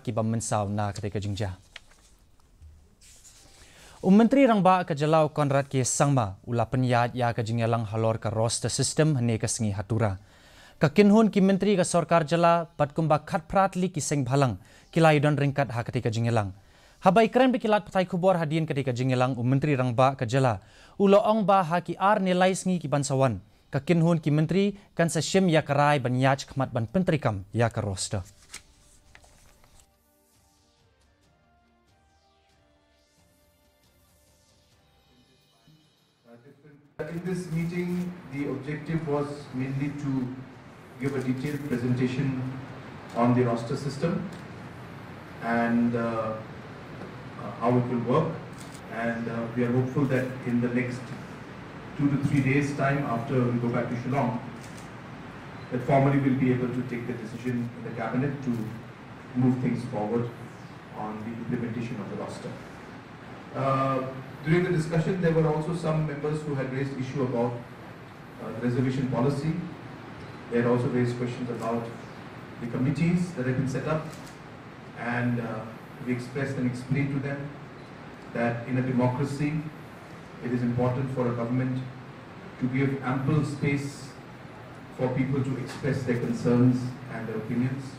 ki bam mensau na ketika Jingja. Myntri Rangbah ke Jylla Conrad ke Sangma ula penyat ya ke Jingialang Halor ke roster system hene ke sengi Tura. Kakinhun ki Myntri ke Sarkar Jylla patkumba khat pratli ki seng bhalang kilai don ringkat ha ketika Jingialang. Habai keren bekilat patai kubor hadian ketika Jingialang Myntri Rangbah ke Jylla ulo ong ba ha ki ar nilai sengi ki bansawan. Kakinhun ki Myntri kan seshim ya kerai banyaj khmat ban pentrikam ya ke roster. In this meeting, the objective was mainly to give a detailed presentation on the roster system and how it will work. And we are hopeful that in the next 2 to 3 days' time after we go back to Shillong, that formally we'll be able to take the decision in the cabinet to move things forward on the implementation of the roster. During the discussion, there were also some members who had raised issue about reservation policy. They had also raised questions about the committees that have been set up, and we expressed and explained to them that in a democracy, it is important for a government to give ample space for people to express their concerns and their opinions.